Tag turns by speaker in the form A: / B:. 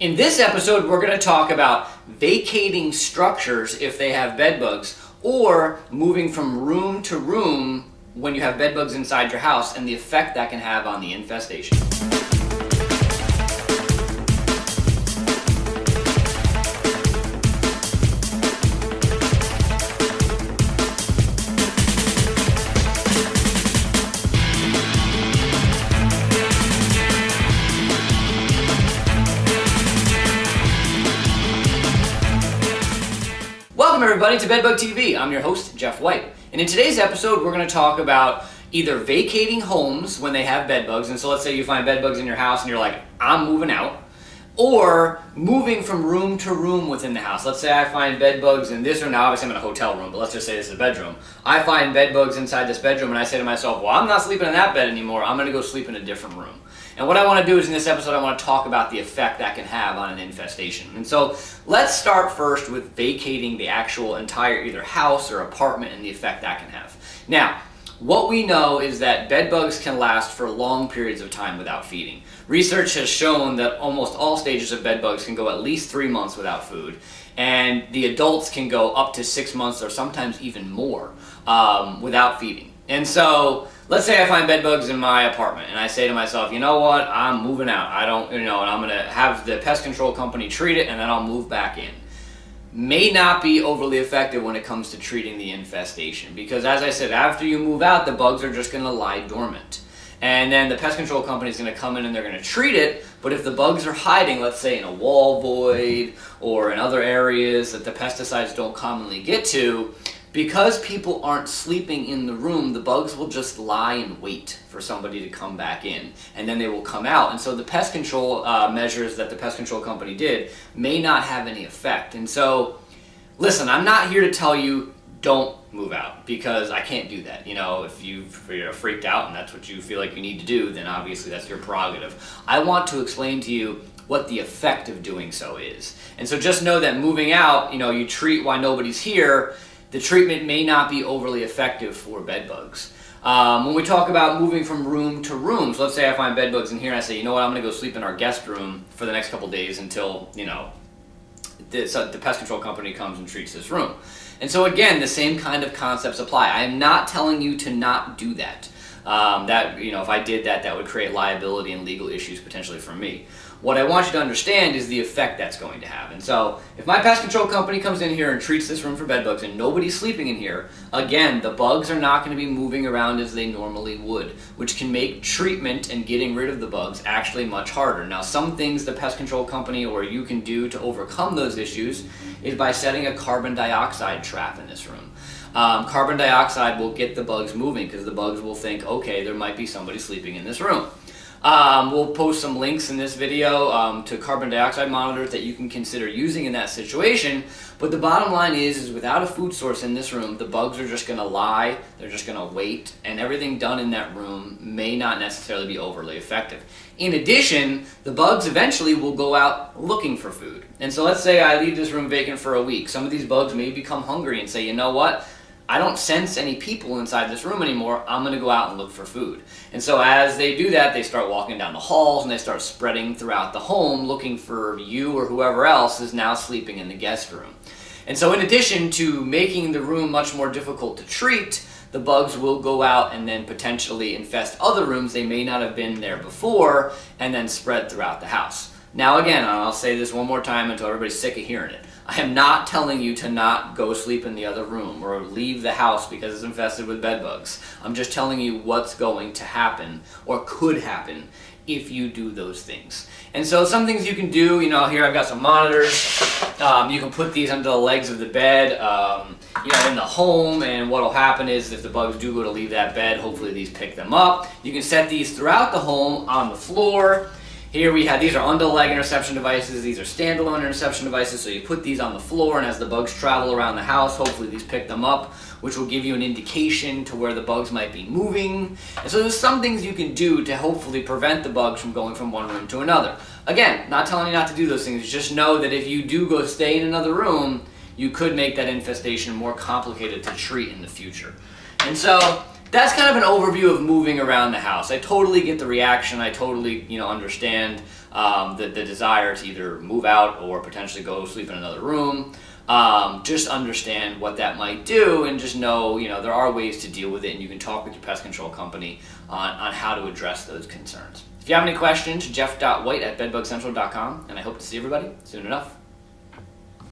A: In this episode, we're going to talk about vacating structures if they have bed bugs, or moving from room to room when you have bed bugs inside your house and the effect that can have on the infestation. Welcome everybody to Bedbug TV. I'm your host, Jeff White. And in today's episode, we're going to talk about either vacating homes when they have bed bugs. And so let's say you find bed bugs in your house and you're like, I'm moving out. Or moving from room to room within the house. Let's say I find bed bugs in this room. Now obviously I'm in a hotel room, but let's just say this is a bedroom. I find bed bugs inside this bedroom and I say to myself, well, I'm not sleeping in that bed anymore. I'm going to go sleep in a different room. And what I want to do is in this episode, I want to talk about the effect that can have on an infestation. And so let's start first with vacating the actual entire either house or apartment and the effect that can have. Now, what we know is that bed bugs can last for long periods of time without feeding. Research has shown that almost all stages of bed bugs can go at least 3 months without food. And the adults can go up to 6 months or sometimes even more without feeding. And so let's say I find bed bugs in my apartment and I say to myself, you know what, I'm moving out. And I'm going to have the pest control company treat it and then I'll move back in. May not be overly effective when it comes to treating the infestation because, as I said, after you move out, the bugs are just going to lie dormant. And then the pest control company is going to come in and they're going to treat it, but if the bugs are hiding, let's say in a wall void or in other areas that the pesticides don't commonly get to, because people aren't sleeping in the room, the bugs will just lie in wait for somebody to come back in, and then they will come out. And so the pest control measures that the pest control company did may not have any effect. And so, listen, I'm not here to tell you don't move out, because I can't do that. You know, if you're freaked out and that's what you feel like you need to do, then obviously that's your prerogative. I want to explain to you what the effect of doing so is. And so just know that moving out, you treat while nobody's here. The treatment may not be overly effective for bed bugs. When we talk about moving from room to room, so let's say I find bed bugs in here and I say, you know what, I'm going to go sleep in our guest room for the next couple days until, the pest control company comes and treats this room. And so again, the same kind of concepts apply. I am not telling you to not do that. If I did that, that would create liability and legal issues potentially for me. What I want you to understand is the effect that's going to have. And so if my pest control company comes in here and treats this room for bed bugs and nobody's sleeping in here, again, the bugs are not going to be moving around as they normally would, which can make treatment and getting rid of the bugs actually much harder. Now, some things the pest control company or you can do to overcome those issues is by setting a carbon dioxide trap in this room. Carbon dioxide will get the bugs moving because the bugs will think, okay, there might be somebody sleeping in this room. We'll post some links in this video to carbon dioxide monitors that you can consider using in that situation. But the bottom line is without a food source in this room, the bugs are just going to lie, they're just going to wait, and everything done in that room may not necessarily be overly effective. In addition, the bugs eventually will go out looking for food. And so let's say I leave this room vacant for a week. Some of these bugs may become hungry and say, you know what? I don't sense any people inside this room anymore. I'm going to go out and look for food. And so as they do that, they start walking down the halls and they start spreading throughout the home looking for you or whoever else is now sleeping in the guest room. And so in addition to making the room much more difficult to treat, the bugs will go out and then potentially infest other rooms they may not have been there before and then spread throughout the house. Now again, I'll say this one more time until everybody's sick of hearing it. I am not telling you to not go sleep in the other room or leave the house because it's infested with bed bugs. I'm just telling you what's going to happen or could happen if you do those things. And so some things you can do, here I've got some monitors. You can put these under the legs of the bed, in the home, and what will happen is if the bugs do go to leave that bed, hopefully these pick them up. You can set these throughout the home on the floor. Here we have, these are under-leg interception devices, these are standalone interception devices, so you put these on the floor and as the bugs travel around the house, hopefully these pick them up, which will give you an indication to where the bugs might be moving. And so there's some things you can do to hopefully prevent the bugs from going from one room to another. Again, not telling you not to do those things, just know that if you do go stay in another room, you could make that infestation more complicated to treat in the future. And so that's kind of an overview of moving around the house. I totally get the reaction. I totally, understand the desire to either move out or potentially go sleep in another room. Just understand what that might do, and just know, there are ways to deal with it, and you can talk with your pest control company on how to address those concerns. If you have any questions, jeff.white@bedbugcentral.com, and I hope to see everybody soon enough.